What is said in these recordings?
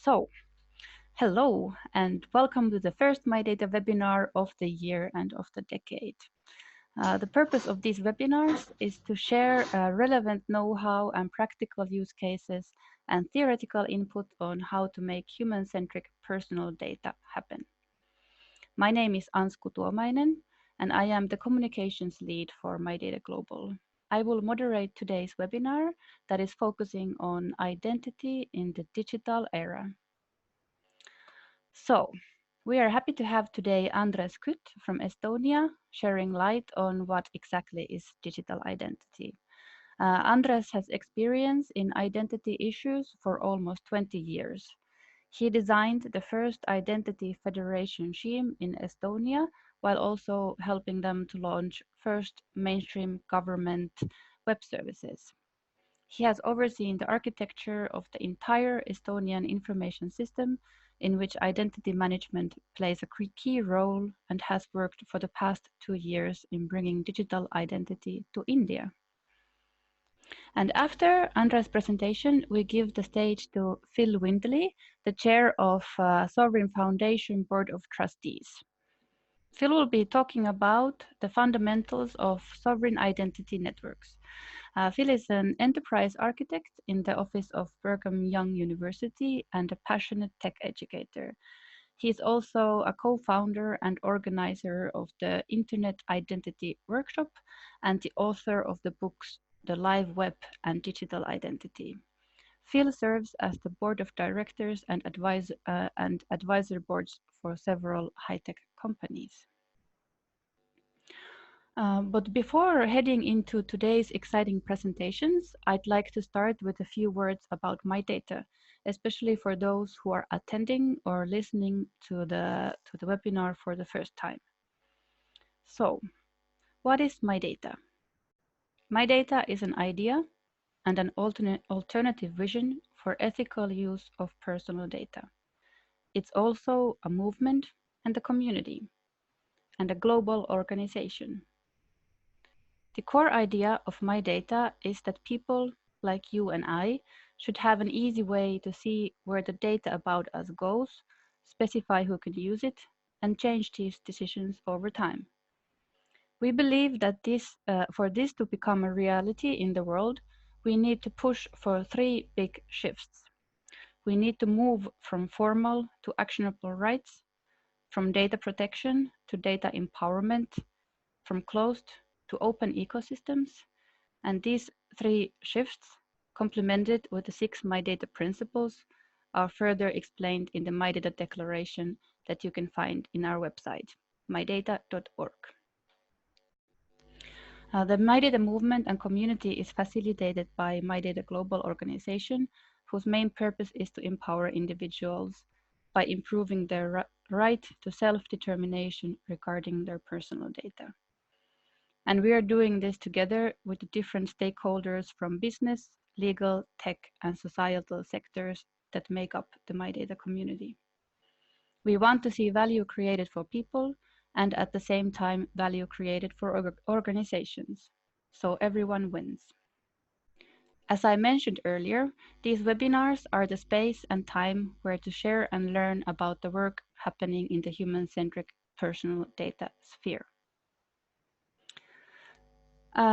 So, hello and welcome to the first MyData webinar of the year and of the decade. The purpose of these webinars is to share relevant know-how and practical use cases and theoretical input on how to make human-centric personal data happen. My name is Ansku Tuomainen and I am the communications lead for MyData Global. I will moderate today's webinar that is focusing on identity in the digital era. So, we are happy to have today Andres Kütt from Estonia sharing light on what exactly is digital identity. Andres has experience in identity issues for almost 20 years. He designed the first identity federation scheme in Estonia while also helping them to launch first mainstream government web services. He has overseen the architecture of the entire Estonian information system, in which identity management plays a key role, and has worked for the past 2 years in bringing digital identity to India. And after Andres' presentation, we give the stage to Phil Windley, the chair of Sovrin Foundation Board of Trustees. Phil will be talking about the fundamentals of sovereign identity networks. Phil is an enterprise architect in the office of Brigham Young University and a passionate tech educator. He is also a co-founder and organizer of the Internet Identity Workshop and the author of the books The Live Web and Digital Identity. Phil serves as the board of directors and advisor boards for several high-tech companies. But before heading into today's exciting presentations, I'd like to start with a few words about MyData, especially for those who are attending or listening to the webinar for the first time. So, what is MyData? MyData is an idea and an alternative vision for ethical use of personal data. It's also a movement and a community and a global organization. The core idea of MyData is that people like you and I should have an easy way to see where the data about us goes, specify who can use it, and change these decisions over time. We believe that for this to become a reality in the world, we need to push for 3 big shifts. We need to move from formal to actionable rights, from data protection to data empowerment, from closed to open ecosystems, and these 3 shifts, complemented with the 6 MyData principles, are further explained in the MyData declaration that you can find in our website, mydata.org. The MyData movement and community is facilitated by MyData Global organization, whose main purpose is to empower individuals by improving their right to self-determination regarding their personal data. And we are doing this together with the different stakeholders from business, legal, tech, and societal sectors that make up the MyData community. We want to see value created for people and at the same time value created for organizations, so everyone wins. As I mentioned earlier, these webinars are the space and time where to share and learn about the work happening in the human-centric personal data sphere.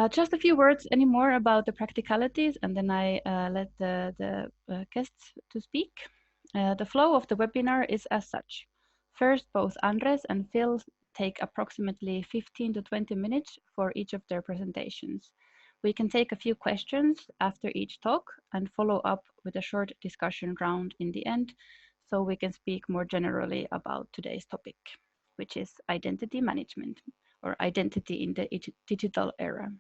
Just a few words anymore about the practicalities, and then I let the guests to speak. The flow of the webinar is as such. First, both Andres and Phil take approximately 15 to 20 minutes for each of their presentations. We can take a few questions after each talk and follow up with a short discussion round in the end, so we can speak more generally about today's topic, which is identity management, or identity in the digital era.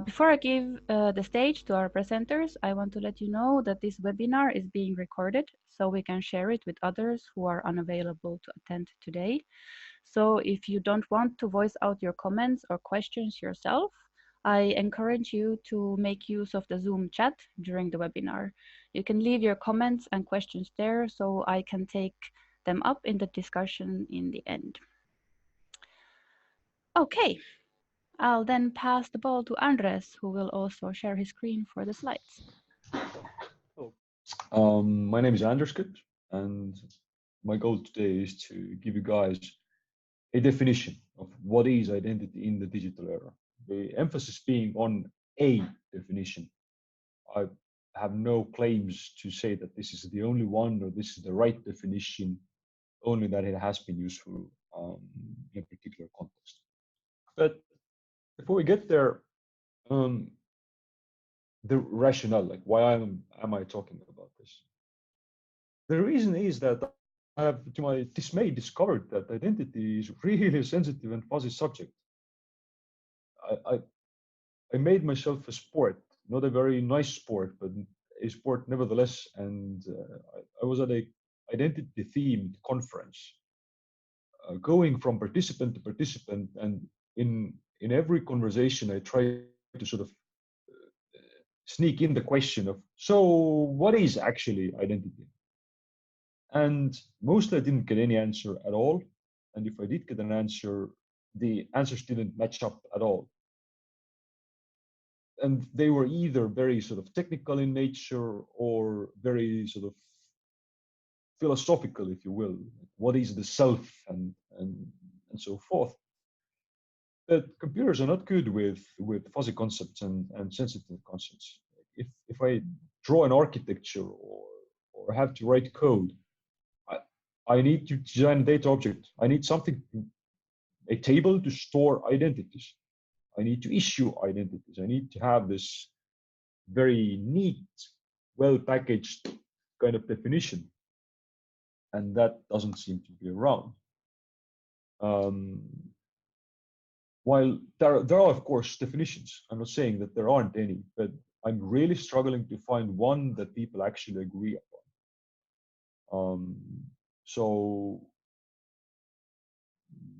Before I give the stage to our presenters, I want to let you know that this webinar is being recorded so we can share it with others who are unavailable to attend today. So if you don't want to voice out your comments or questions yourself, I encourage you to make use of the Zoom chat during the webinar. You can leave your comments and questions there so I can take them up in the discussion in the end. Okay, I'll then pass the ball to Andres, who will also share his screen for the slides. Oh, My name is Andres Kütt, and my goal today is to give you guys a definition of what is identity in the digital era. The emphasis being on a definition. I have no claims to say that this is the only one or this is the right definition, only that it has been useful in a particular context. But before we get there, um, the rationale, like why am I talking about this? The reason is that I have, to my dismay, discovered that identity is really a sensitive and fuzzy subject. I, I, I made myself a sport, not a very nice sport, but a sport nevertheless. And I was at a identity themed conference, going from participant to participant, and in every conversation, I tried to sort of sneak in the question of, so what is actually identity? And mostly I didn't get any answer at all. And if I did get an answer, the answers didn't match up at all. And they were either very sort of technical in nature or very sort of philosophical, if you will. What is the self and so forth. But computers are not good with fuzzy concepts and sensitive concepts. If I draw an architecture or have to write code, I need to design a data object. I need something, a table to store identities. I need to issue identities. I need to have this very neat, well-packaged kind of definition. And that doesn't seem to be around. Um, while there are, of course, definitions. I'm not saying that there aren't any, but I'm really struggling to find one that people actually agree upon. So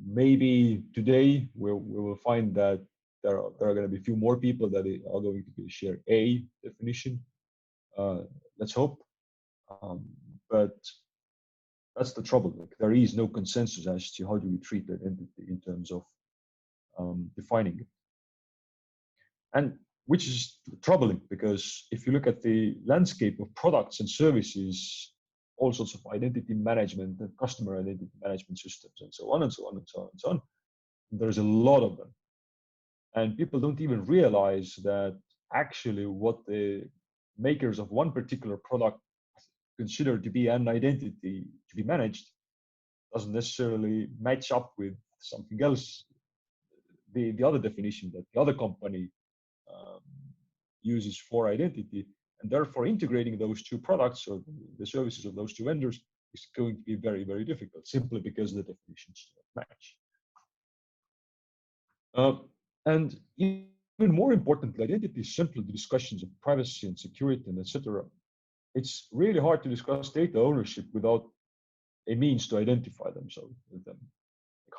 maybe today we will find that there are going to be a few more people that are going to share a definition. Let's hope. But that's the trouble. Like, there is no consensus as to how do we treat identity in terms of defining it. And which is troubling, because if you look at the landscape of products and services, all sorts of identity management and customer identity management systems and so on and so on and so on and so on, there's a lot of them. And people don't even realize that actually what the makers of one particular product consider to be an identity to be managed doesn't necessarily match up with something else, the other definition that the other company uses for identity. And therefore, integrating those two products or the services of those two vendors is going to be very, very difficult, simply because the definitions don't match. And even more importantly, identity is central to discussions of privacy and security and etc. It's really hard to discuss data ownership without a means to identify themselves with them.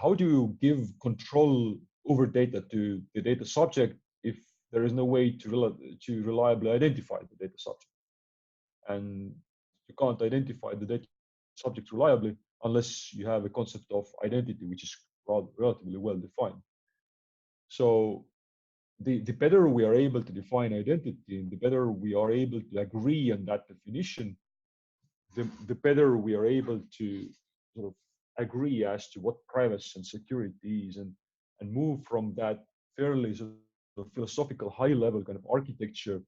How do you give control over data to the data subject if there is no way to reliably identify the data subject? And you can't identify the data subject reliably unless you have a concept of identity, which is relatively well defined. So the better we are able to define identity, the better we are able to agree on that definition, the better we are able to sort of agree as to what privacy and security is, and move from that fairly sort of philosophical high level kind of architecture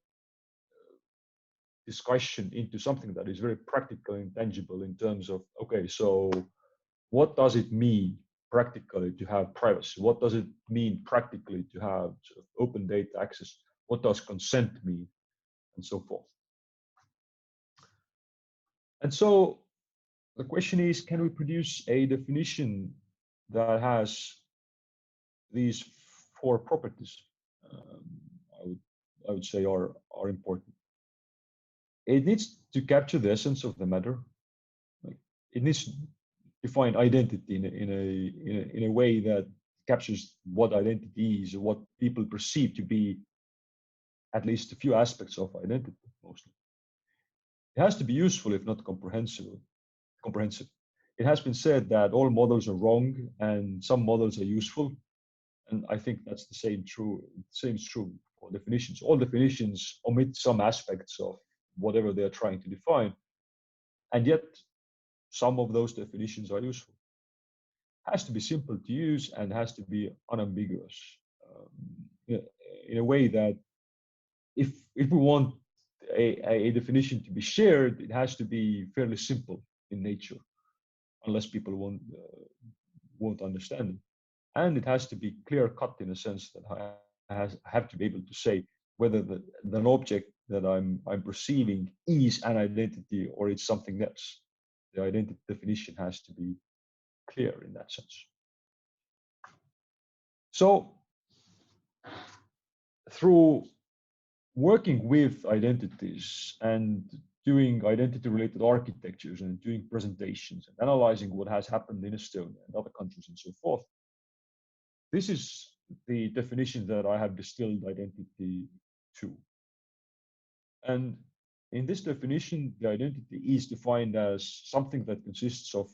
discussion into something that is very practical and tangible in terms of, okay, so what does it mean practically to have privacy? What does it mean practically to have sort of open data access? What does consent mean? And so forth. And so the question is, can we produce a definition that has these four properties? I would say are important. It needs to capture the essence of the matter. Like, it needs to define identity in a way that captures what identity is, or what people perceive to be at least a few aspects of identity, mostly. It has to be useful, if not comprehensive. It has been said that all models are wrong and some models are useful. And I think that's the same is true for definitions. All definitions omit some aspects of whatever they are trying to define. And yet, some of those definitions are useful. Has to be simple to use and has to be unambiguous in a way that if we want a definition to be shared, it has to be fairly simple in nature, unless people won't understand it. And it has to be clear cut in a sense that I have to be able to say whether an object that I'm perceiving is an identity or it's something else. The identity definition has to be clear in that sense. So through working with identities and doing identity-related architectures and doing presentations and analyzing what has happened in Estonia and other countries and so forth, this is the definition that I have distilled identity to. And in this definition, the identity is defined as something that consists of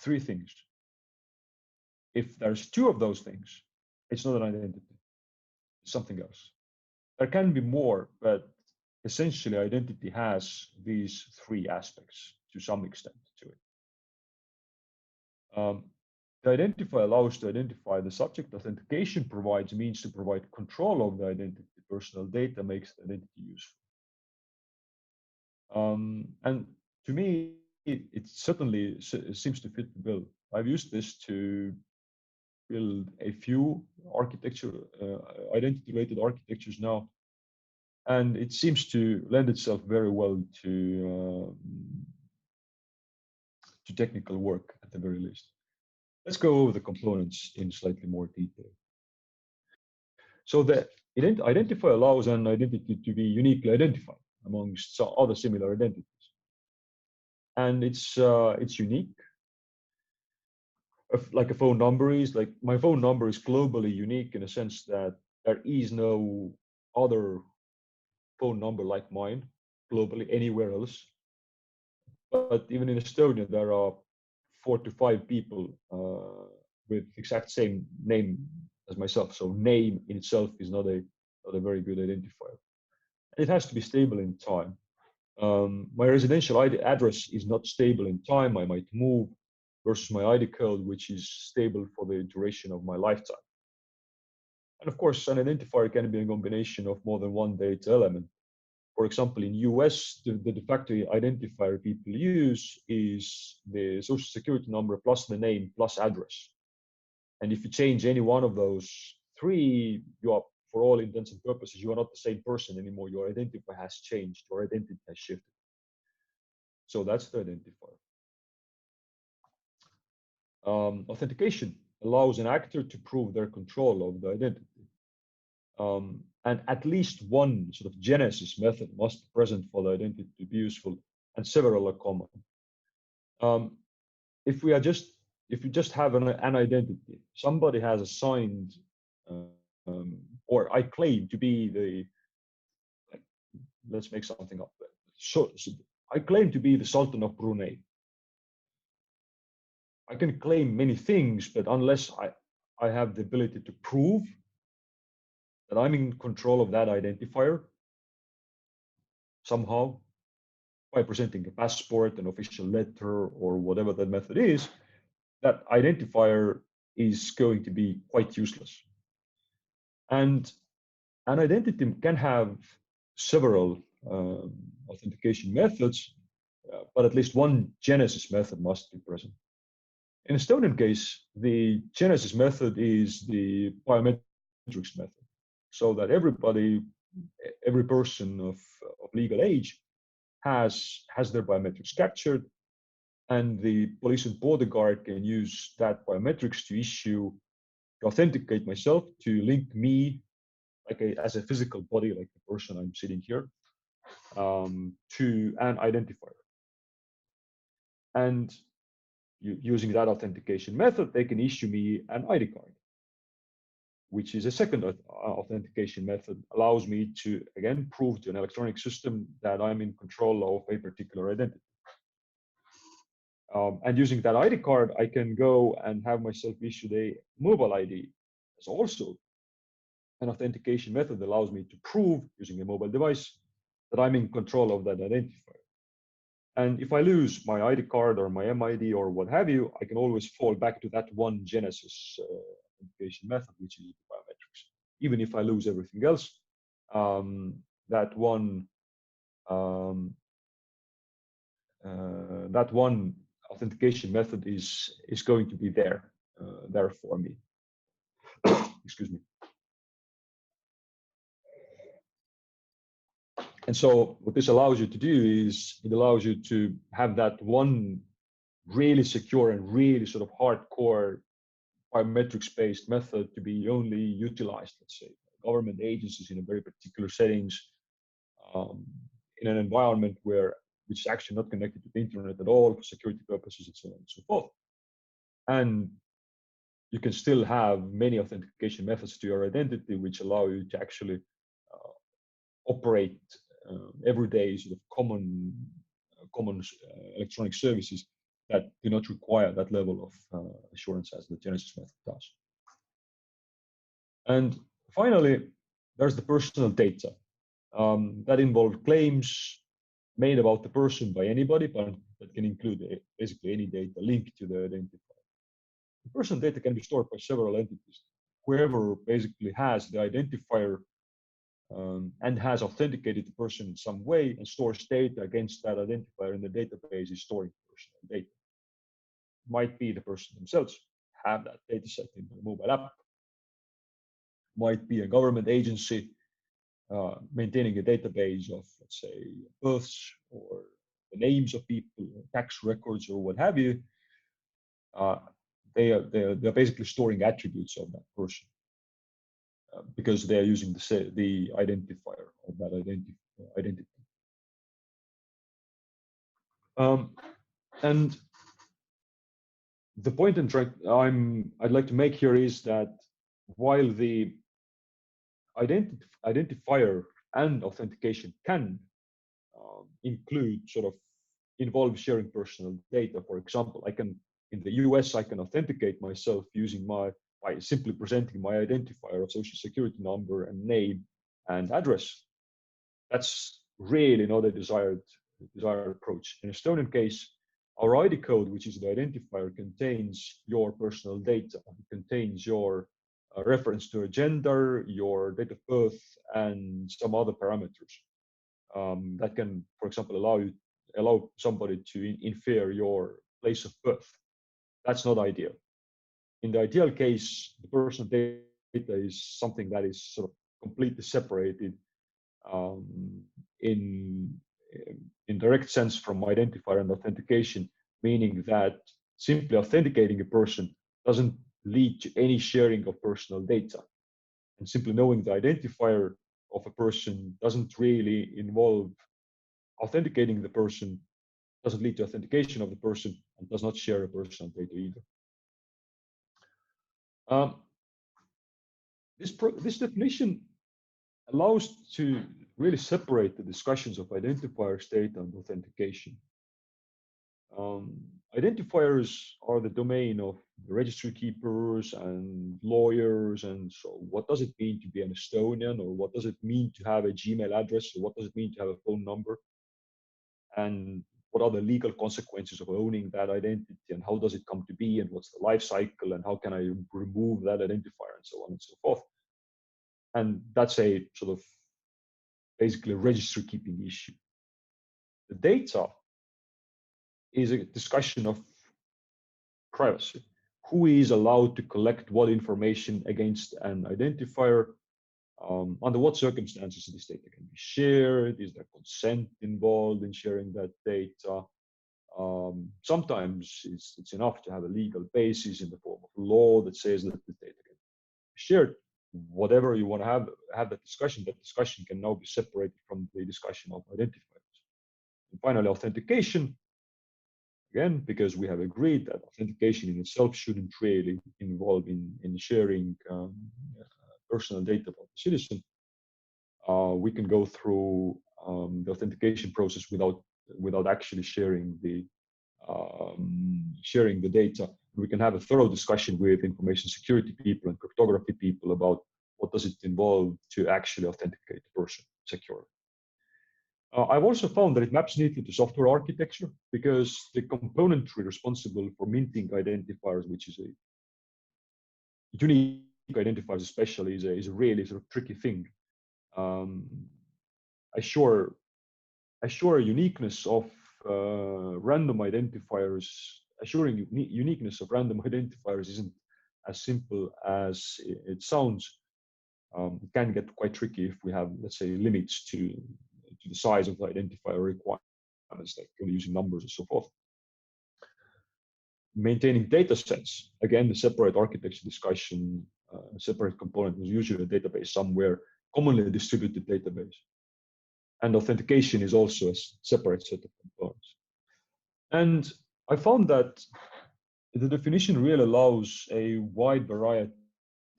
three things. If there's two of those things, it's not an identity, it's something else. There can be more, but essentially identity has these three aspects to some extent to it. The identifier allows to identify the subject. Authentication provides means to provide control of the identity. Personal data makes the identity useful. And to me, it certainly seems to fit the bill. I've used this to build a few identity-related architectures now, and it seems to lend itself very well to technical work at the very least. Let's go over the components in slightly more detail. So the identifier allows an identity to be uniquely identified amongst other similar identities, and it's unique. Like a phone number is, like my phone number is globally unique in a sense that there is no other phone number like mine globally anywhere else. But even in Estonia, there are 4 to 5 people with exact same name as myself. So name in itself is not a very good identifier. It has to be stable in time. My residential address is not stable in time. I might move, versus my ID code, which is stable for the duration of my lifetime. And of course, an identifier can be a combination of more than one data element. For example, in US, the de facto identifier people use is the social security number plus the name plus address. And if you change any one of those three, you are, for all intents and purposes, you are not the same person anymore. Your identifier has changed, your identity has shifted. So that's the identifier. Authentication allows an actor to prove their control of the identity. And at least one sort of genesis method must be present for the identity to be useful, and several are common. If you just have an identity, somebody has assigned, or I claim to be let's make something up. So I claim to be the Sultan of Brunei. I can claim many things, but unless I have the ability to prove that I'm in control of that identifier somehow by presenting a passport, an official letter, or whatever that method is, that identifier is going to be quite useless. And an identity can have several authentication methods, but at least one genesis method must be present. In Estonian case, the genesis method is the biometrics method, so that every person of legal age has their biometrics captured, and the police and border guard can use that biometrics to authenticate myself, to link me as a physical body, like the person I'm sitting here, to an identifier. And using that authentication method, they can issue me an ID card, which is a second authentication method, allows me to, again, prove to an electronic system that I'm in control of a particular identity. And using that ID card, I can go and have myself issued a mobile ID. It's also an authentication method that allows me to prove, using a mobile device, that I'm in control of that identifier. And if I lose my ID card or my MID or what have you, I can always fall back to that one genesis authentication method, which is biometrics. Even if I lose everything else, that one authentication method is going to be there for me. Excuse me. And so what this allows you to do is it allows you to have that one really secure and really sort of hardcore biometrics-based method to be only utilized, let's say, by government agencies in a very particular settings, in an environment which is actually not connected to the internet at all for security purposes and so on and so forth. And you can still have many authentication methods to your identity, which allow you to actually operate everyday sort of common electronic services that do not require that level of assurance as the Genesis method does. And finally, there's the personal data that involve claims made about the person by anybody, but that can include basically any data linked to the identifier. The personal data can be stored by several entities. Whoever basically has the identifier and has authenticated the person in some way and stores data against that identifier in the database is storing personal data. It might be the person themselves have that data set in their mobile app. Might be a government agency maintaining a database of, let's say, births or the names of people, tax records, or what have you. They're basically storing attributes of that person because they're using the identifier of that identity. And the point I'd like to make here is that while the identifier and authentication can include sort of involve sharing personal data. For example, in the US, I can authenticate myself using by simply presenting my identifier of social security number and name and address. That's really not a desired approach. In Estonian case, our ID code, which is the identifier, contains your personal data. It contains your reference to a gender, your date of birth, and some other parameters that can, for example, allow somebody to infer your place of birth. That's not ideal. In the ideal case, the personal data is something that is sort of completely separated in direct sense from identifier and authentication, meaning that simply authenticating a person doesn't lead to any sharing of personal data. And simply knowing the identifier of a person doesn't really involve authenticating the person, doesn't lead to authentication of the person, and does not share a personal data either. This definition allows to really separate the discussions of identifiers, data, and authentication. Identifiers are the domain of the registry keepers and lawyers, and so what does it mean to be an Estonian, or what does it mean to have a Gmail address, or what does it mean to have a phone number, and what are the legal consequences of owning that identity, and how does it come to be, and what's the life cycle, and how can I remove that identifier, and so on and so forth. And that's a sort of basically registry keeping issue. The data is a discussion of privacy. Who is allowed to collect what information against an identifier? Under what circumstances this data can be shared? Is there consent involved in sharing that data? Sometimes it's enough to have a legal basis in the form of law that says that the data can be shared. Whatever you want to have that discussion can now be separated from the discussion of identifiers. And finally, authentication. Again, because we have agreed that authentication in itself shouldn't really involve in sharing personal data about the citizen. We can go through the authentication process without actually sharing the data. We can have a thorough discussion with information security people and cryptography people about what does it involve to actually authenticate the person securely. I've also found that it maps neatly to software architecture because the componentry responsible for minting identifiers, which is a unique identifiers especially, is a really sort of tricky thing. Um, assure uniqueness of random identifiers, assuring uniqueness of random identifiers isn't as simple as it sounds. It can get quite tricky if we have, let's say, limits to the size of the identifier requirements, like only using numbers and so forth. Maintaining data sets, again, the separate architecture discussion, separate component was usually a database somewhere, commonly a distributed database. And authentication is also a separate set of components. And I found that the definition really allows a wide variety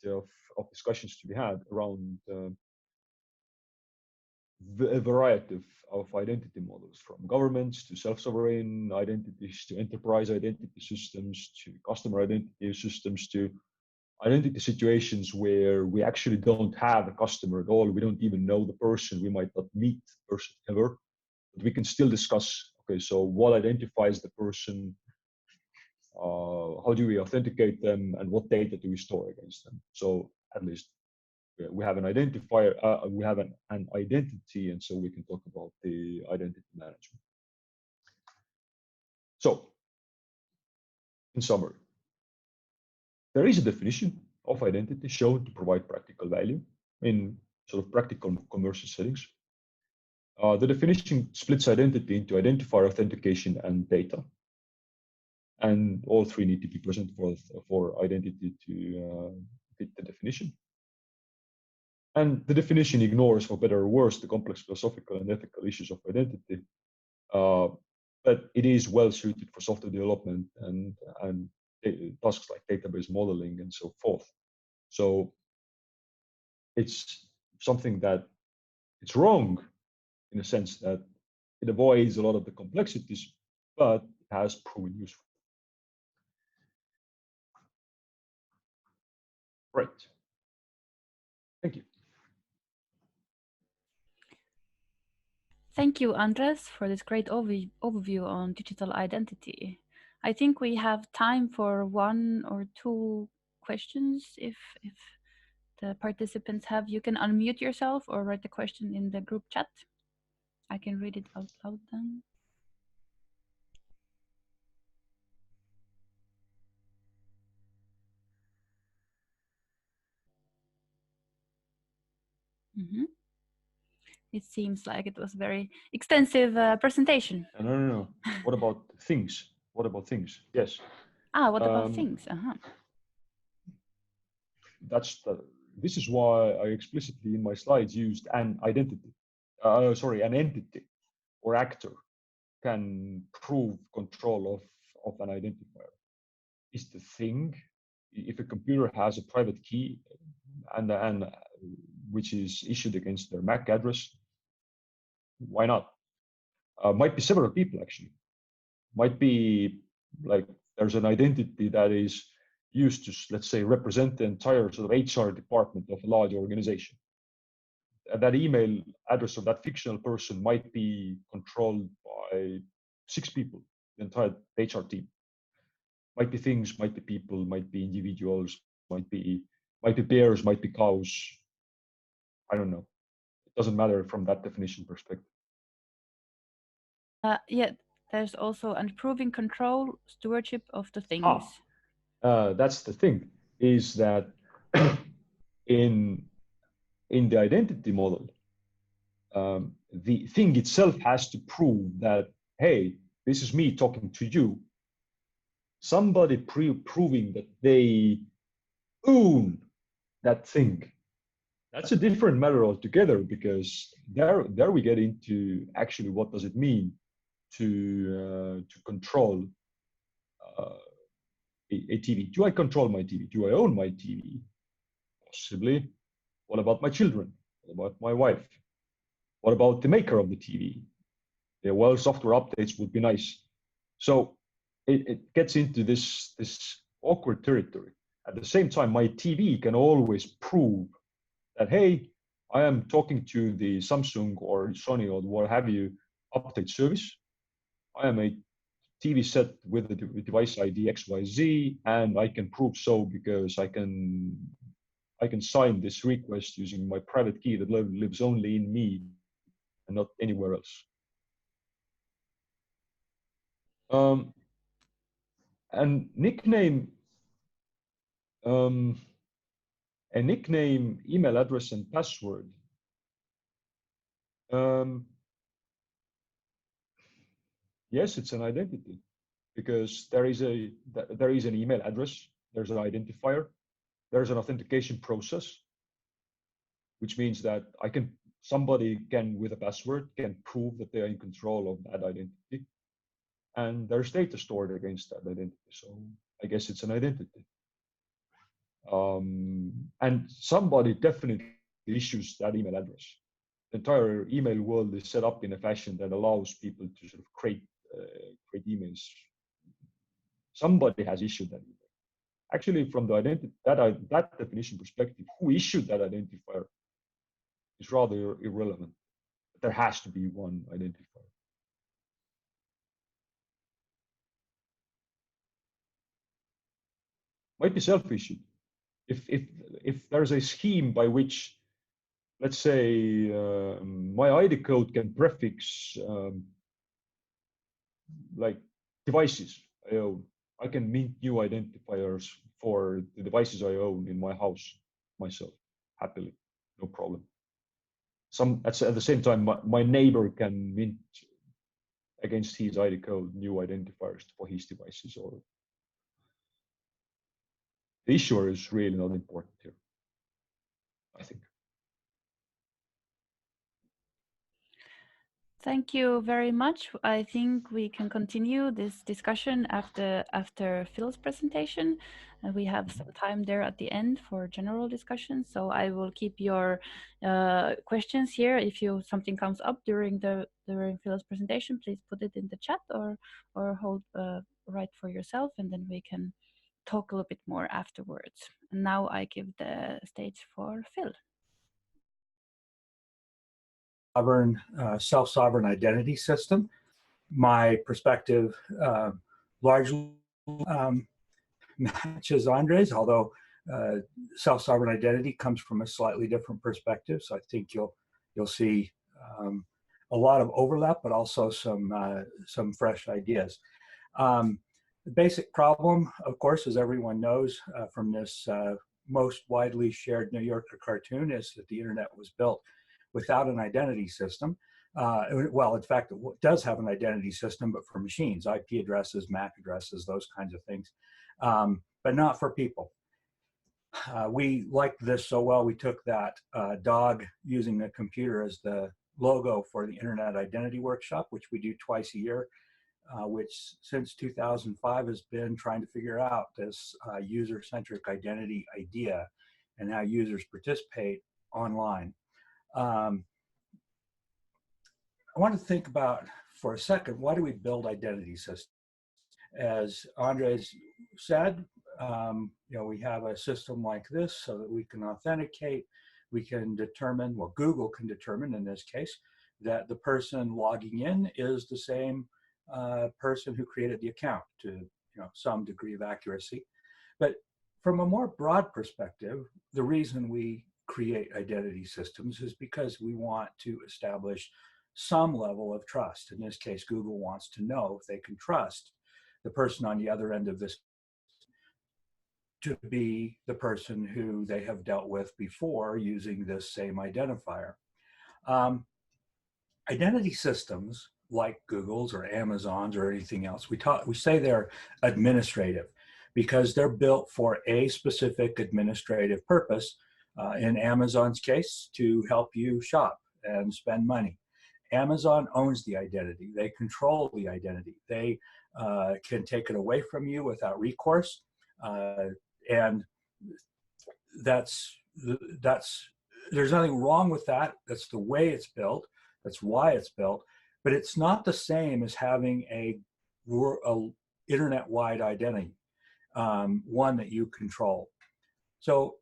of discussions to be had around a variety of identity models, from governments to self-sovereign identities to enterprise identity systems to customer identity systems to identity situations where we actually don't have a customer at all. We don't even know the person. We might not meet the person ever, but we can still discuss, okay, so what identifies the person? How do we authenticate them, and what data do we store against them? So at least we have an identifier, we have an identity, and so we can talk about the identity management. So, in summary, there is a definition of identity shown to provide practical value in sort of practical commercial settings. The definition splits identity into identifier, authentication, and data. And all three need to be present for identity to fit the definition. And the definition ignores, for better or worse, the complex philosophical and ethical issues of identity. But it is well suited for software development and tasks like database modeling and so forth. So it's something that it's wrong in a sense that it avoids a lot of the complexities, but has proven useful. Right. Thank you. Thank you, Andres, for this great overview on digital identity. I think we have time for one or two questions if the participants have. You can unmute yourself or write the question in the group chat. I can read it out loud then. It seems like it was a very extensive presentation. No. What about things? What about things? Yes. What about things? This is why I explicitly in my slides used an identity. An entity or actor can prove control of an identifier. Is the thing, if a computer has a private key and which is issued against their MAC address, why not? Might be several people actually. Might be like there's an identity that is used to, let's say, represent the entire sort of HR department of a large organization. That email address of that fictional person might be controlled by 6 people, the entire HR team. Might be things, might be people, might be individuals, might be bears, might be cows. I don't know. It doesn't matter from that definition perspective. Yeah, there's also improving control, stewardship of the things. That's the thing, is that in the identity model, the thing itself has to prove that, hey, this is me talking to you. Somebody proving that they own that thing. That's a different matter altogether, because there we get into actually what does it mean to control a TV. Do I control my TV? Do I own my TV? Possibly. What about my children? What about my wife? What about the maker of the TV? Yeah, well, software updates would be nice. So it gets into this awkward territory. At the same time, my TV can always prove that, hey, I am talking to the Samsung or Sony or what have you update service. I am a TV set with a device ID XYZ, and I can prove so because I can sign this request using my private key that lives only in me and not anywhere else. Um, and nickname, um, a nickname, email address, and password. Yes, it's an identity because there is an email address, there's an identifier, there's an authentication process, which means that somebody can, with a password, can prove that they are in control of that identity, and there's data stored against that identity. So I guess it's an identity. And somebody definitely issues that email address. The entire email world is set up in a fashion that allows people to sort of create emails. Somebody has issued that email. Actually, from the identity that definition perspective, who issued that identifier is rather irrelevant. There has to be one identifier. Might be self-issued. If there's a scheme by which, let's say, my ID code can prefix like devices I own, I can mint new identifiers for the devices I own in my house myself, happily, no problem. At the same time, my neighbor can mint against his ID code new identifiers for his devices, or the issuer is really not important here, I think. Thank you very much. I think we can continue this discussion after Phil's presentation. We have some time there at the end for general discussion. So I will keep your questions here. If something comes up during Phil's presentation, please put it in the chat or hold write for yourself, and then we can talk a little bit more afterwards. And now I give the stage for Phil. Self-sovereign identity system. My perspective largely matches Andres, although self-sovereign identity comes from a slightly different perspective. So I think you'll see a lot of overlap, but also some fresh ideas. The basic problem, of course, as everyone knows from this most widely shared New Yorker cartoon, is that the internet was built without an identity system. Well, in fact, it does have an identity system, but for machines, IP addresses, MAC addresses, those kinds of things, but not for people. We liked this so well, we took that dog using a computer as the logo for the Internet Identity Workshop, which we do twice a year, which since 2005 has been trying to figure out this user-centric identity idea and how users participate online. I want to think about for a second, why do we build identity systems? As Andres said, we have a system like this so that we can authenticate, we can determine, well, Google can determine in this case, that the person logging in is the same person who created the account to some degree of accuracy. But from a more broad perspective, the reason we create identity systems is because we want to establish some level of trust. In this case, Google wants to know if they can trust the person on the other end of this to be the person who they have dealt with before using this same identifier. Identity systems like Google's or Amazon's or anything else, we say they're administrative because they're built for a specific administrative purpose. In Amazon's case, to help you shop and spend money. Amazon owns the identity. They control the identity. They can take it away from you without recourse. And there's nothing wrong with that. That's the way it's built. That's why it's built. But it's not the same as having a internet-wide identity, one that you control. So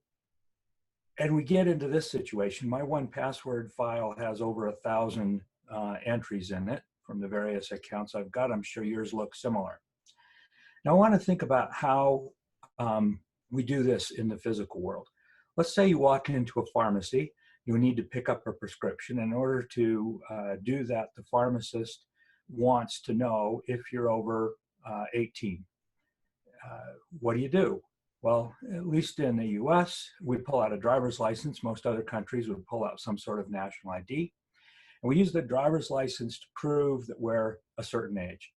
And we get into this situation. My 1Password file has over 1,000 entries in it from the various accounts I've got. I'm sure yours look similar. Now I want to think about how we do this in the physical world. Let's say you walk into a pharmacy, you need to pick up a prescription. In order to do that, the pharmacist wants to know if you're over 18. What do? Well, at least in the US, we pull out a driver's license. Most other countries would pull out some sort of national ID. And we use the driver's license to prove that we're a certain age.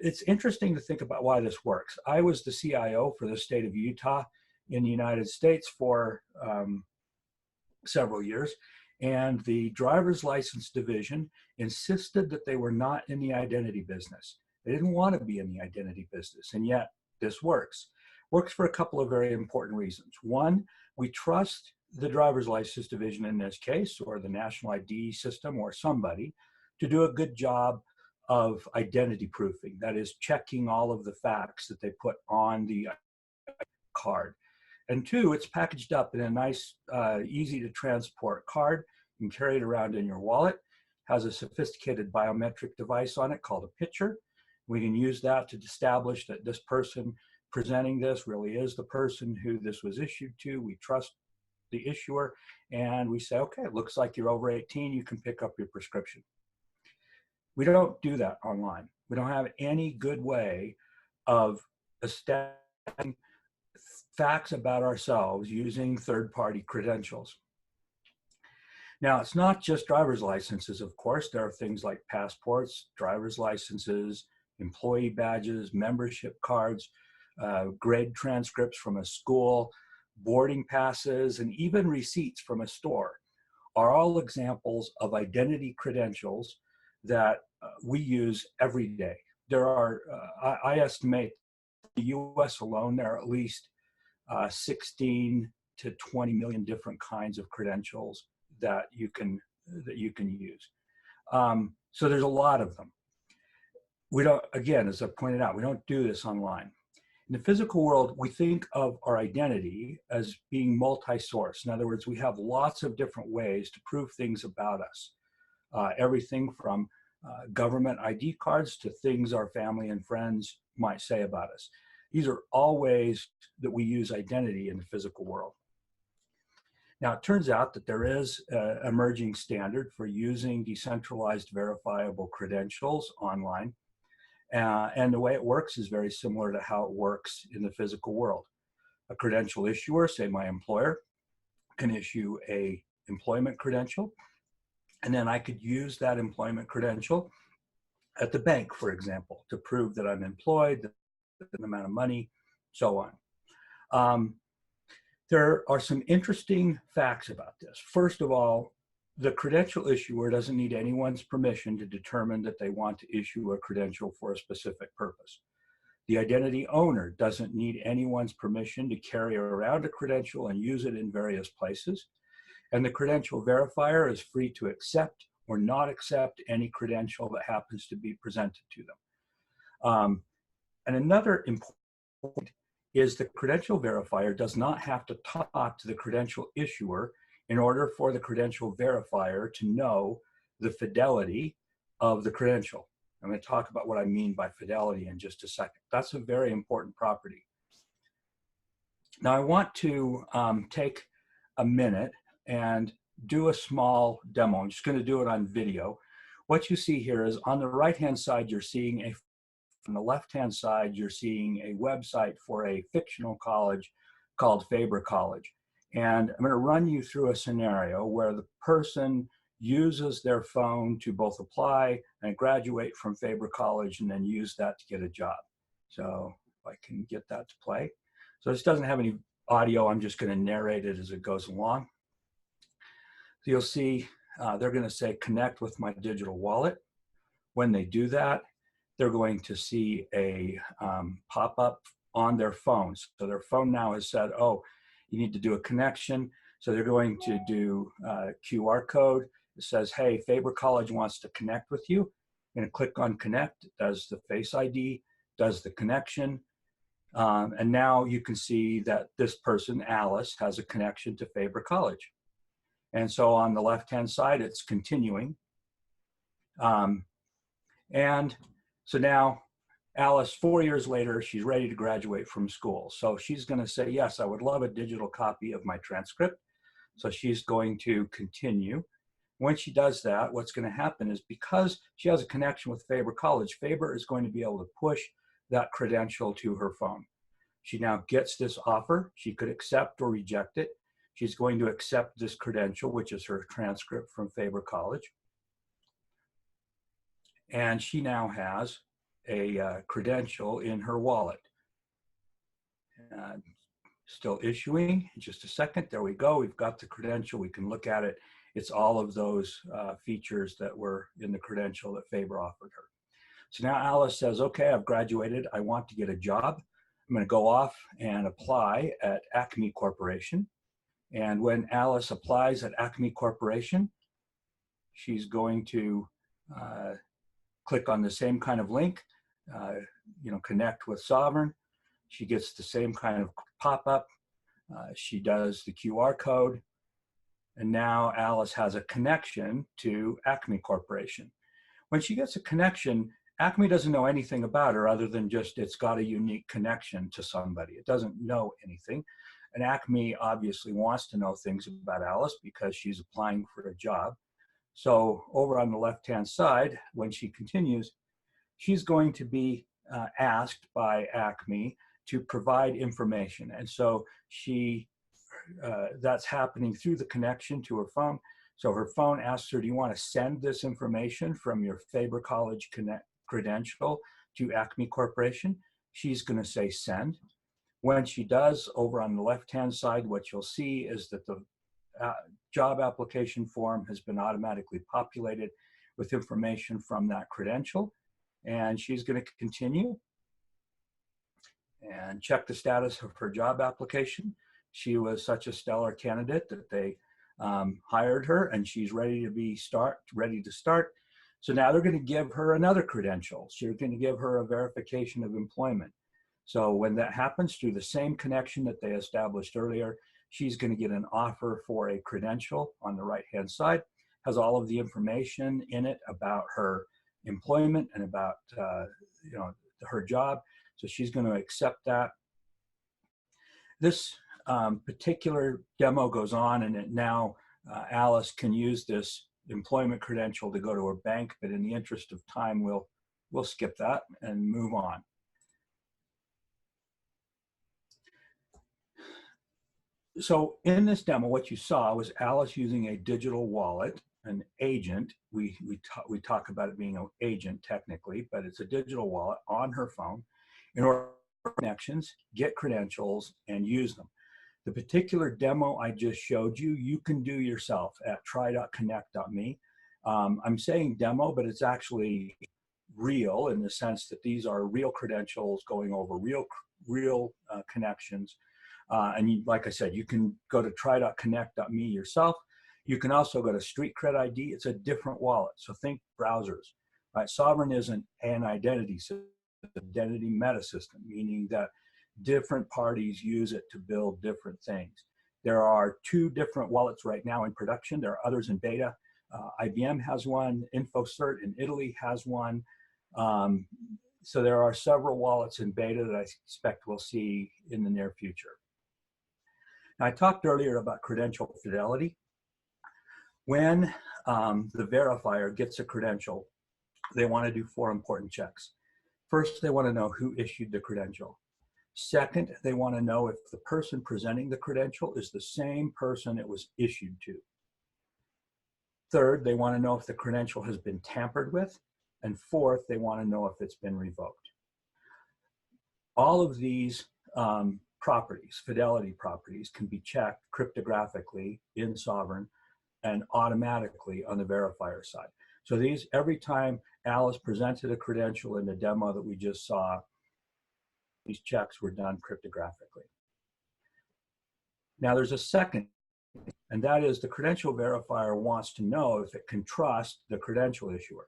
It's interesting to think about why this works. I was the CIO for the state of Utah in the United States for several years, and the driver's license division insisted that they were not in the identity business. They didn't want to be in the identity business, and yet this works. Works for a couple of very important reasons. One, we trust the driver's license division in this case, or the national ID system, or somebody, to do a good job of identity proofing. That is, checking all of the facts that they put on the card. And two, it's packaged up in a nice, easy to transport card. You can carry it around in your wallet. Has a sophisticated biometric device on it called a picture. We can use that to establish that this person presenting this really is the person who this was issued to. We trust the issuer, and we say, okay, it looks like you're over 18, you can pick up your prescription. We don't do that online. We don't have any good way of establishing facts about ourselves using third-party credentials. Now, it's not just driver's licenses, of course. There are things like passports, driver's licenses, employee badges, membership cards, grade transcripts from a school, boarding passes, and even receipts from a store are all examples of identity credentials that we use every day. There are, I estimate, in the US alone, there are at least 16 to 20 million different kinds of credentials that you can use. So there's a lot of them. We don't, again, as I pointed out, we don't do this online. In the physical world, we think of our identity as being multi-source. In other words, we have lots of different ways to prove things about us. Everything from government ID cards to things our family and friends might say about us. These are all ways that we use identity in the physical world. Now, it turns out that there is an emerging standard for using decentralized verifiable credentials online. And the way it works is very similar to how it works in the physical world. A credential issuer, say my employer, can issue an employment credential, and then I could use that employment credential at the bank, for example, to prove that I'm employed, the amount of money, so on. There are some interesting facts about this. First of all, the credential issuer doesn't need anyone's permission to determine that they want to issue a credential for a specific purpose. The identity owner doesn't need anyone's permission to carry around a credential and use it in various places. And the credential verifier is free to accept or not accept any credential that happens to be presented to them. And another important point is the credential verifier does not have to talk to the credential issuer in order for the credential verifier to know the fidelity of the credential. I'm going to talk about what I mean by fidelity in just a second. That's a very important property. Now I want to take a minute and do a small demo. I'm just going to do it on video. What you see here is on the right-hand side, you're seeing a, on the left-hand side, you're seeing a website for a fictional college called Faber College. And I'm going to run you through a scenario where the person uses their phone to both apply and graduate from Faber College and then use that to get a job. So if I can get that to play. So this doesn't have any audio. I'm just going to narrate it as it goes along. So you'll see they're going to say connect with my digital wallet. When they do that, they're going to see a pop-up on their phones. So their phone now has said, oh, you need to do a connection. So they're going to do a QR code. It says, hey, Faber College wants to connect with you. I'm going to click on connect. It does the Face ID, does the connection. And now you can see that this person, Alice, has a connection to Faber College. And so on the left-hand side, it's continuing. And so now Alice, 4 years later, she's ready to graduate from school. So she's going to say, yes, I would love a digital copy of my transcript. So she's going to continue. When she does that, what's going to happen is, because she has a connection with Faber College, Faber is going to be able to push that credential to her phone. She now gets this offer. She could accept or reject it. She's going to accept this credential, which is her transcript from Faber College. And she now has a credential in her wallet. Still issuing in just a second. There we go. We've got the credential. We can look at it. It's all of those features that were in the credential that Faber offered her. So now Alice says, okay, I've graduated. I want to get a job. I'm going to go off and apply at Acme Corporation. And when Alice applies at Acme Corporation, she's going to click on the same kind of link, connect with Sovrin. She gets the same kind of pop-up. She does the QR code. And now Alice has a connection to Acme Corporation. When she gets a connection, Acme doesn't know anything about her other than just it's got a unique connection to somebody. It doesn't know anything. And Acme obviously wants to know things about Alice because she's applying for a job. So over on the left-hand side, when she continues, she's going to be asked by Acme to provide information. And so that's happening through the connection to her phone. So her phone asks her, do you want to send this information from your Faber College credential to Acme Corporation? She's going to say send. When she does, over on the left-hand side, what you'll see is that the job application form has been automatically populated with information from that credential. And she's going to continue and check the status of her job application. She was such a stellar candidate that they hired her, and she's ready to start. So now they're going to give her another credential. So you're going to give her a verification of employment. So when that happens, through the same connection that they established earlier, she's going to get an offer for a credential on the right-hand side. Has all of the information in it about her employment and about her job. So she's going to accept that. This particular demo goes on, and now Alice can use this employment credential to go to her bank, but in the interest of time, we'll skip that and move on. So in this demo, what you saw was Alice using a digital wallet, an agent. We talk about it being an agent technically, but it's a digital wallet on her phone in order to connections, get credentials, and use them. The particular demo I just showed you, you can do yourself at try.connect.me. I'm saying demo, but it's actually real in the sense that these are real credentials going over real connections. And like I said, you can go to try.connect.me yourself. You can also go to StreetCred ID. It's a different wallet. So think browsers, right? Sovrin isn't an identity system, it's an identity metasystem, meaning that different parties use it to build different things. There are 2 different wallets right now in production. There are others in beta. IBM has one. InfoCert in Italy has one. So there are several wallets in beta that I expect we'll see in the near future. Now, I talked earlier about credential fidelity. When the verifier gets a credential, they want to do 4 important checks. First, they want to know who issued the credential. Second, they want to know if the person presenting the credential is the same person it was issued to. Third, they want to know if the credential has been tampered with. And fourth, they want to know if it's been revoked. All of these properties, fidelity properties, can be checked cryptographically in Sovrin and automatically on the verifier side. So these, every time Alice presented a credential in the demo that we just saw, these checks were done cryptographically. Now there's a second, and that is the credential verifier wants to know if it can trust the credential issuer.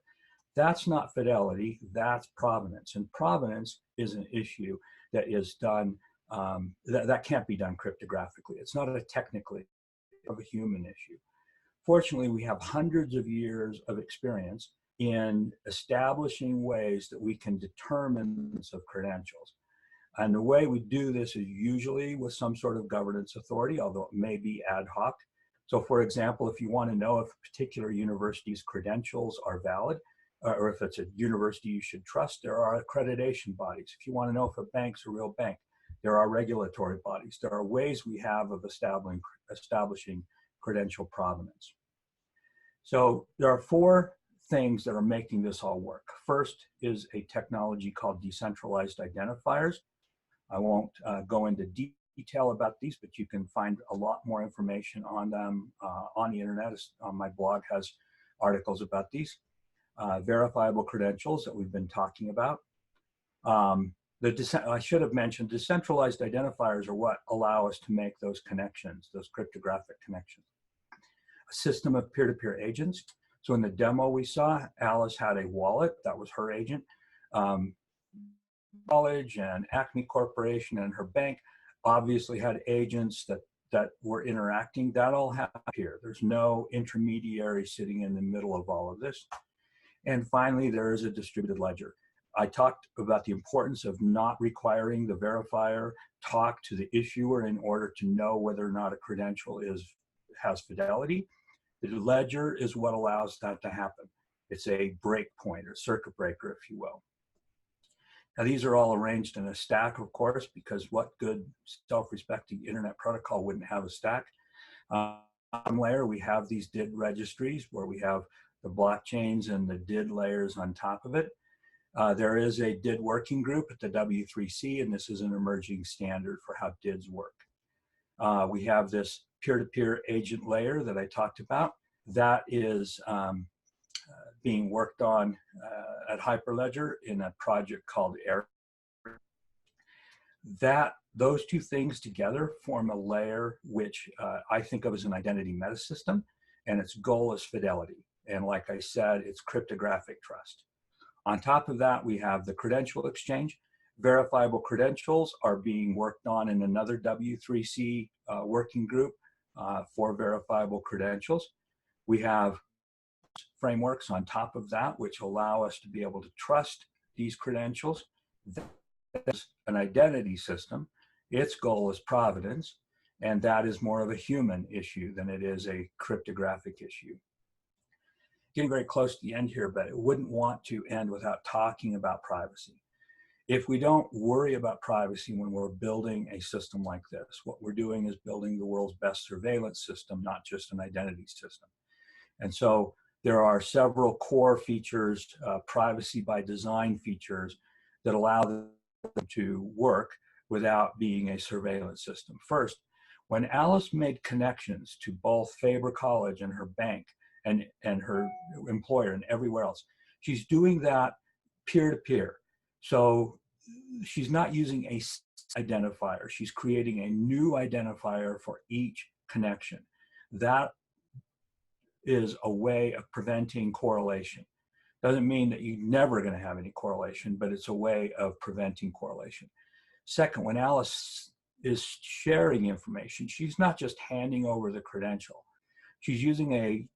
That's not fidelity, that's provenance. And provenance is an issue that is done, that can't be done cryptographically. It's not a technically of a human issue. Fortunately, we have hundreds of years of experience in establishing ways that we can determine of credentials. And the way we do this is usually with some sort of governance authority, although it may be ad hoc. So for example, if you want to know if a particular university's credentials are valid, or if it's a university you should trust, there are accreditation bodies. If you want to know if a bank's a real bank, there are regulatory bodies. There are ways we have of establishing credential provenance. So there are four things that are making this all work. First is a technology called decentralized identifiers. I won't go into detail about these, but you can find a lot more information on them on the internet. My blog has articles about these. Verifiable credentials that we've been talking about. I should have mentioned decentralized identifiers are what allow us to make those connections, those cryptographic connections. A system of peer-to-peer agents. So in the demo we saw, Alice had a wallet, that was her agent. College and Acme Corporation and her bank obviously had agents that were interacting. That all happened here. There's no intermediary sitting in the middle of all of this. And finally, there is a distributed ledger. I talked about the importance of not requiring the verifier talk to the issuer in order to know whether or not a credential has fidelity. The ledger is what allows that to happen. It's a breakpoint or circuit breaker, if you will. Now, these are all arranged in a stack, of course, because what good self-respecting internet protocol wouldn't have a stack? Layer, we have these DID registries where we have the blockchains and the DID layers on top of it. There is a DID working group at the W3C, and this is an emerging standard for how DIDs work. We have this peer-to-peer agent layer that I talked about. That is being worked on at Hyperledger in a project called Air. Those two things together form a layer which I think of as an identity metasystem, and its goal is fidelity. And like I said, it's cryptographic trust. On top of that, we have the credential exchange. Verifiable credentials are being worked on in another W3C working group for verifiable credentials. We have frameworks on top of that which allow us to be able to trust these credentials. That's an identity system. Its goal is provenance, and that is more of a human issue than it is a cryptographic issue. Getting very close to the end here, but I wouldn't want to end without talking about privacy. If we don't worry about privacy when we're building a system like this, what we're doing is building the world's best surveillance system, not just an identity system. And so there are several core features, privacy by design features, that allow them to work without being a surveillance system. First, when Alice made connections to both Faber College and her bank and her employer and everywhere else, she's doing that peer-to-peer. So she's not using a identifier. She's creating a new identifier for each connection. That is a way of preventing correlation. Doesn't mean that you're never going to have any correlation, but it's a way of preventing correlation. Second, when Alice is sharing information, she's not just handing over the credential. She's using a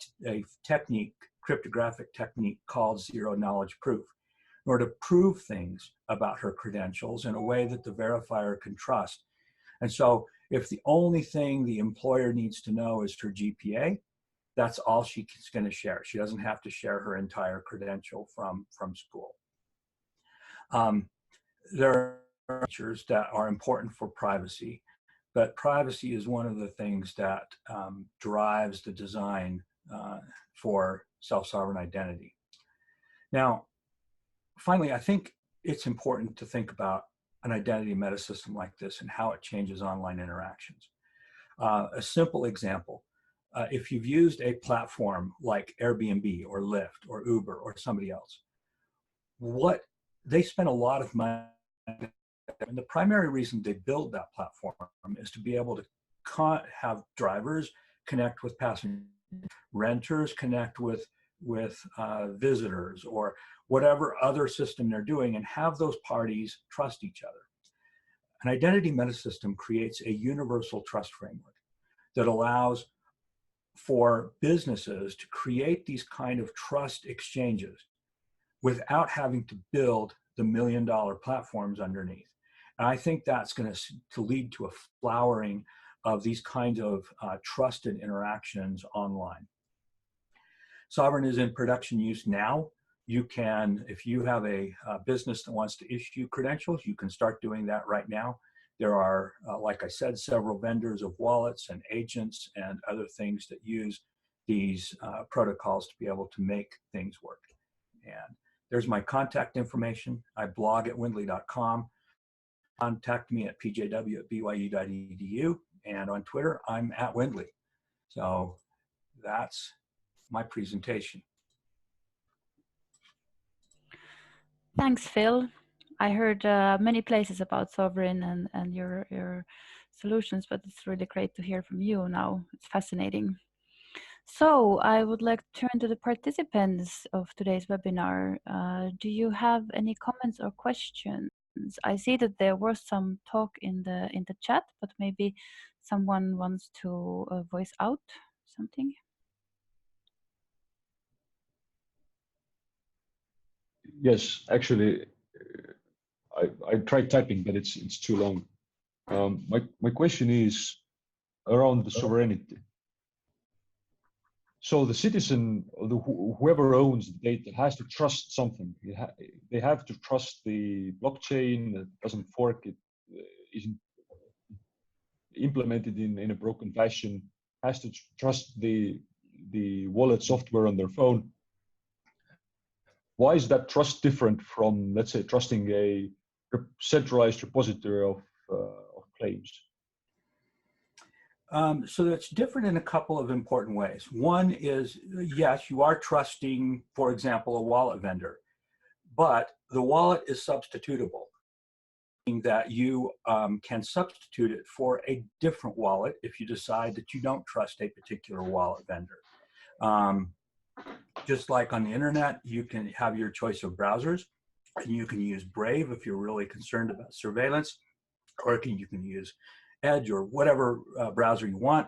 technique, cryptographic technique called zero knowledge proof, in order to prove things about her credentials in a way that the verifier can trust. And so if the only thing the employer needs to know is her GPA, that's all she's going to share. She doesn't have to share her entire credential from school. There are features that are important for privacy, but privacy is one of the things that drives the design for self-sovereign identity. Now, finally, I think it's important to think about an identity metasystem like this and how it changes online interactions. A simple example, if you've used a platform like Airbnb or Lyft or Uber or somebody else, they spend a lot of money, and the primary reason they build that platform is to be able to have drivers connect with passengers, renters connect with visitors, or whatever other system they're doing, and have those parties trust each other. An identity metasystem creates a universal trust framework that allows for businesses to create these kind of trust exchanges without having to build the million-dollar platforms underneath. And I think that's going to lead to a flowering of these kinds of trusted interactions online. Sovrin is in production use now. You can, if you have a business that wants to issue credentials, you can start doing that right now. There are, like I said, several vendors of wallets and agents and other things that use these protocols to be able to make things work. And there's my contact information. I blog at windley.com. Contact me at pjw@byu.edu. And on Twitter, I'm at Windley. So that's my presentation. Thanks, Phil. I heard many places about Sovrin and your solutions, but it's really great to hear from you now. It's fascinating. So I would like to turn to the participants of today's webinar. Do you have any comments or questions? I see that there was some talk in the chat, but maybe someone wants to voice out something. Yes, actually, I tried typing, but it's too long. My question is around the sovereignty. So the citizen, or whoever owns the data, has to trust something. They have to trust the blockchain that doesn't fork, it isn't implemented in a broken fashion, has to trust the wallet software on their phone. Why is that trust different from, let's say, trusting a centralized repository of claims? So that's different in a couple of important ways. One is, yes, you are trusting, for example, a wallet vendor, but the wallet is substitutable, meaning that you can substitute it for a different wallet if you decide that you don't trust a particular wallet vendor. Just like on the internet, you can have your choice of browsers, and you can use Brave if you're really concerned about surveillance, or you can use Edge or whatever browser you want,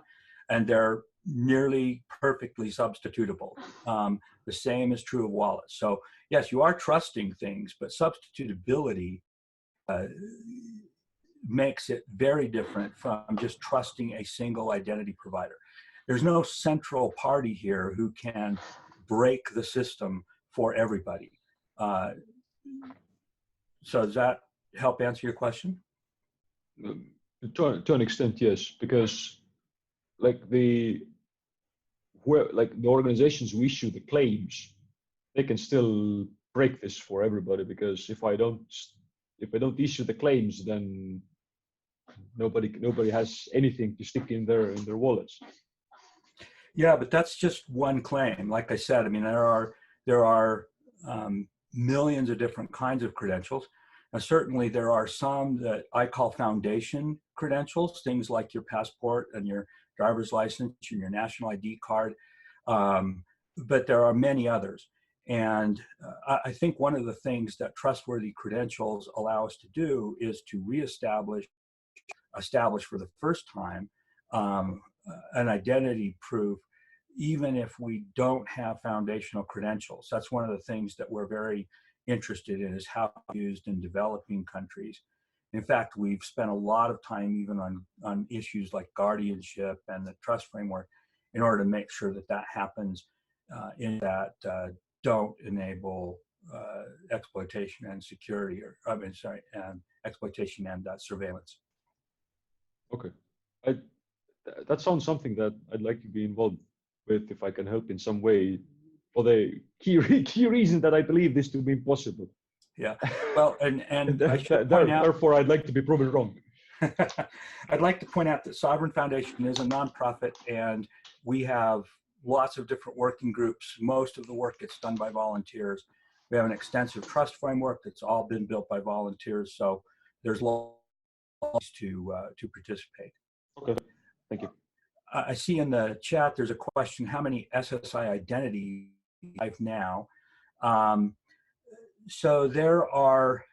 and they're nearly perfectly substitutable. The same is true of wallets. So yes, you are trusting things, but substitutability makes it very different from just trusting a single identity provider. There's no central party here who can break the system for everybody. So does that help answer your question? To an extent, yes, because like the organizations who issue the claims, they can still break this for everybody, because if I don't issue the claims, then nobody has anything to stick in their wallets. Yeah, but that's just one claim. Like I said, I mean, there are millions of different kinds of credentials. Now, certainly there are some that I call foundation credentials, things like your passport and your driver's license and your national ID card. But there are many others. And I think one of the things that trustworthy credentials allow us to do is to establish for the first time an identity proof, even if we don't have foundational credentials. That's one of the things that we're very interested in, is how it's used in developing countries. In fact, we've spent a lot of time even on issues like guardianship and the trust framework in order to make sure that that happens in that don't enable exploitation and security, or exploitation and surveillance. Okay, that sounds something that I'd like to be involved with if I can help in some way, for the key reason that I believe this to be possible. Yeah, well, and I should point out, therefore I'd like to be proven wrong. I'd like to point out that Sovrin Foundation is a nonprofit, and we have lots of different working groups. Most of the work gets done by volunteers. We have an extensive trust framework that's all been built by volunteers, so there's lots to participate. Okay, thank you. I see in the chat there's a question: how many SSI identities do you have now? So there are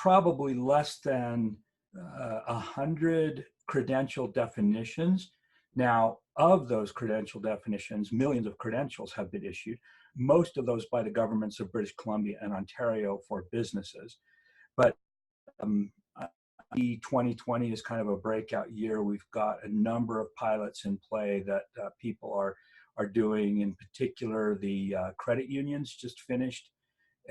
probably less than 100 credential definitions. Now, of those credential definitions, millions of credentials have been issued, most of those by the governments of British Columbia and Ontario for businesses. But 2020 is kind of a breakout year. We've got a number of pilots in play that people are doing. In particular, the credit unions just finished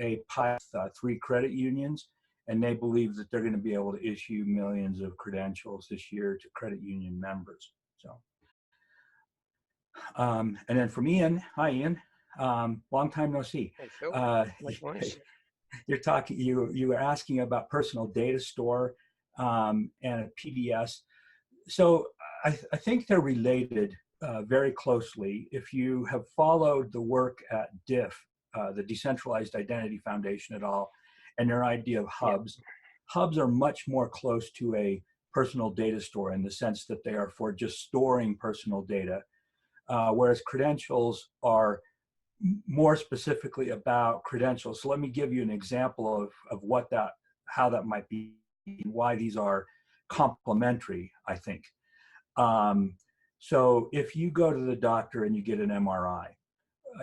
a pilot, 3 credit unions, and they believe that they're going to be able to issue millions of credentials this year to credit union members. So, and then from Ian, hi Ian, long time no see. Hey Phil, likewise. You're talking, you were asking about personal data store and a PDS. So I think they're related very closely. If you have followed the work at DIF, the Decentralized Identity Foundation et al., and their idea of hubs, hubs are much more close to a personal data store in the sense that they are for just storing personal data, whereas credentials are more specifically about credentials. So let me give you an example of what that, how that might be, why these are complementary, I think. So if you go to the doctor and you get an MRI,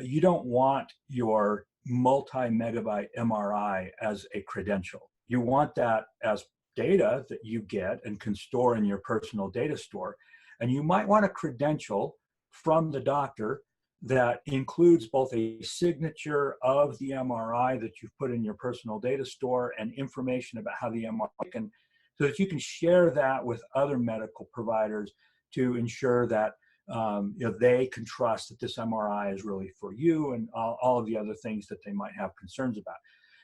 you don't want your multi-megabyte MRI as a credential. You want that as data that you get and can store in your personal data store. And you might want a credential from the doctor that includes both a signature of the MRI that you've put in your personal data store and information about how the MRI can, so that you can share that with other medical providers to ensure that you know, they can trust that this MRI is really for you and all of the other things that they might have concerns about.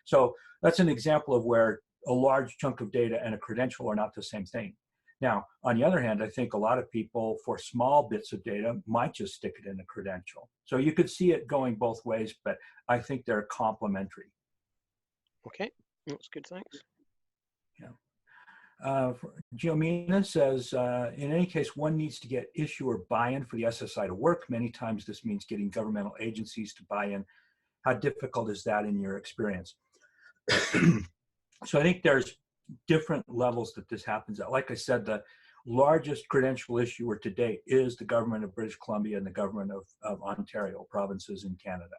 So that's an example of where a large chunk of data and a credential are not the same thing. Now, on the other hand, I think a lot of people for small bits of data might just stick it in a credential. So you could see it going both ways, but I think they're complementary. Okay, that's good, thanks. Yeah. Giomina says, in any case, one needs to get issuer buy-in for the SSI to work. Many times this means getting governmental agencies to buy in. How difficult is that in your experience? So I think there's different levels that this happens at. Like I said, the largest credential issuer to date is the government of British Columbia and the government of Ontario, provinces in Canada.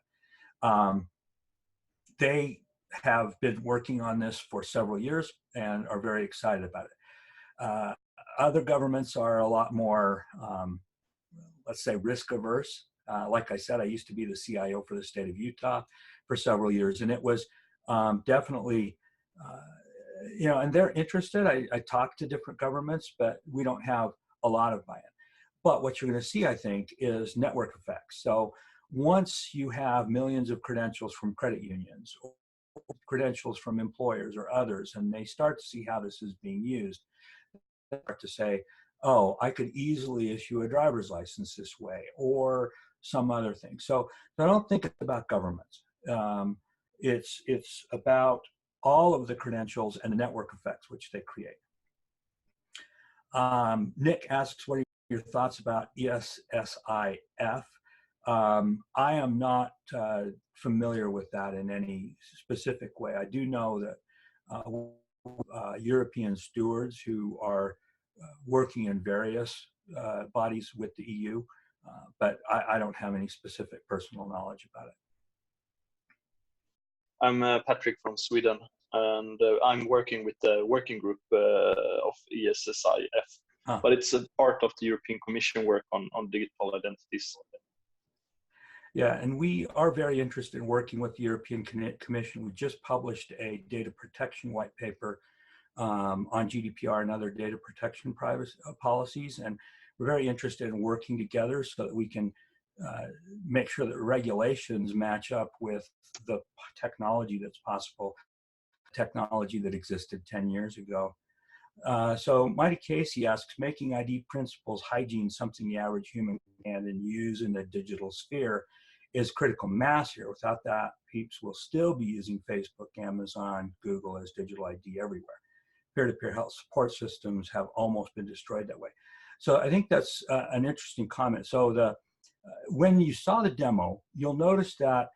They have been working on this for several years and are very excited about it. Other governments are a lot more, let's say, risk averse. Like I said, I used to be the CIO for the state of Utah for several years, and it was definitely, you know, and they're interested. I talk to different governments, but we don't have a lot of buy-in. But what you're going to see, I think, is network effects. So once you have millions of credentials from credit unions, or credentials from employers or others, and they start to see how this is being used, they start to say, oh, I could easily issue a driver's license this way, or some other thing. So I don't think it's about governments. It's about all of the credentials and the network effects which they create. Nick asks, what are your thoughts about EUSIF? I am not familiar with that in any specific way. I do know that European stewards who are working in various bodies with the EU, but I don't have any specific personal knowledge about it. I'm Patrick from Sweden, and I'm working with the working group of EUSIF, but it's a part of the European Commission work on digital identities. Yeah, and we are very interested in working with the European Commission. We just published a data protection white paper on GDPR and other data protection policies, and we're very interested in working together so that we can make sure that regulations match up with the technology that's possible, technology that existed 10 years ago. So Mighty Casey asks, making ID principles hygiene something the average human can and use in the digital sphere is critical mass here. Without that, peeps will still be using Facebook, Amazon, Google as digital ID everywhere. Peer-to-peer health support systems have almost been destroyed that way. So I think that's an interesting comment. So when you saw the demo, you'll notice that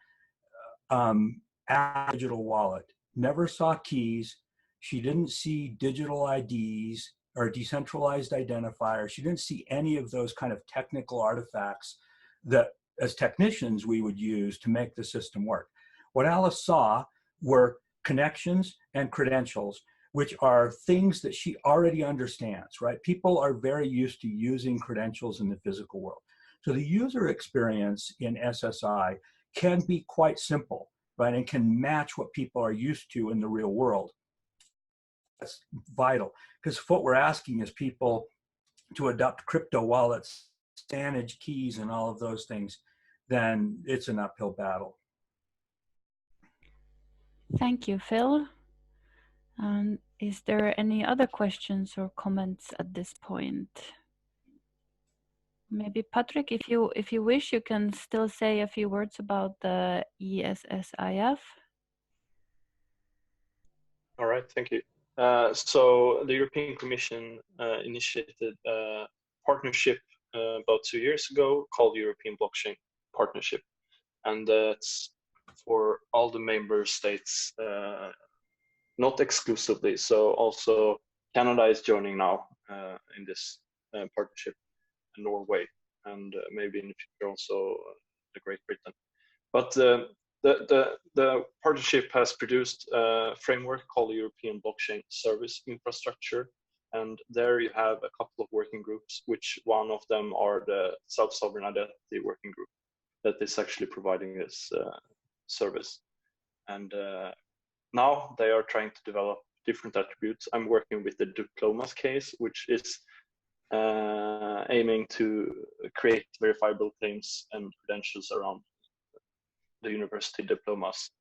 digital wallet never saw keys, She didn't see digital IDs or decentralized identifiers. She didn't see any of those kind of technical artifacts that as technicians we would use to make the system work. What Alice saw were connections and credentials, which are things that she already understands, right? People are very used to using credentials in the physical world. So the user experience in SSI can be quite simple, right? And can match what people are used to in the real world. That's vital, because what we're asking is people to adopt crypto wallets, manage keys and all of those things, then it's an uphill battle. Thank you, Phil. Is there any other questions or comments at this point? Maybe Patrick, if you wish, you can still say a few words about the EUSIF. All right, thank you. So the European Commission initiated a partnership about 2 years ago called European Blockchain Partnership, and it's for all the member states, not exclusively. So also Canada is joining now in this partnership, and Norway, and maybe in the future also the Great Britain. But the partnership has produced a framework called the European Blockchain Service Infrastructure, and there you have a couple of working groups, which one of them are the Self-Sovereign Identity Working Group that is actually providing this service. And now they are trying to develop different attributes. I'm working with the diplomas case, which is aiming to create verifiable claims and credentials around the university diplomas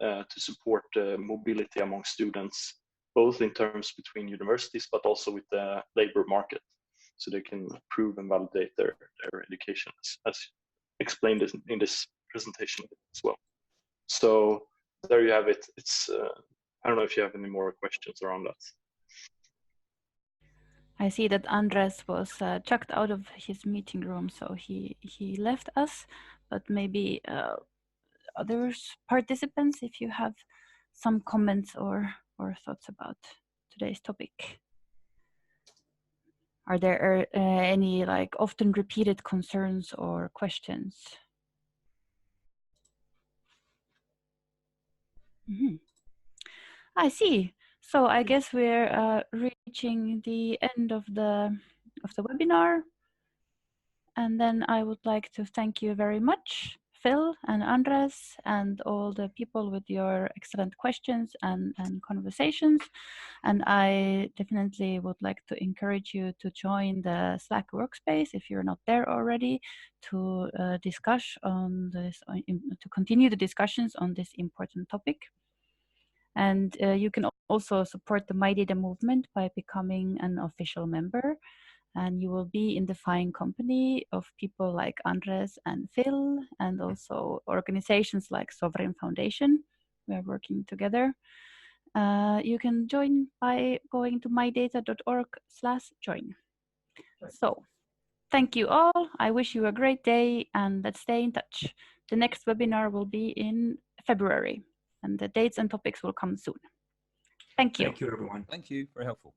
to support mobility among students, both in terms between universities, but also with the labor market, so they can prove and validate their education, as explained in this presentation as well. So there you have it. It's I don't know if you have any more questions around that. I see that Andres was chucked out of his meeting room, so he left us, but maybe other participants, if you have some comments or thoughts about today's topic. Are there any like often repeated concerns or questions? Mm-hmm. I see. So I guess we're reaching the end of the webinar. And then I would like to thank you very much, Phil and Andres, and all the people with your excellent questions and conversations. And I definitely would like to encourage you to join the Slack workspace if you're not there already, to discuss on this, to continue the discussions on this important topic. And you can also support the MyData movement by becoming an official member. And you will be in the fine company of people like Andres and Phil, and also organizations like Sovrin Foundation. We are working together. You can join by going to mydata.org/join. So thank you all. I wish you a great day, and let's stay in touch. The next webinar will be in February, and the dates and topics will come soon. Thank you. Thank you, everyone. Thank you. Very helpful.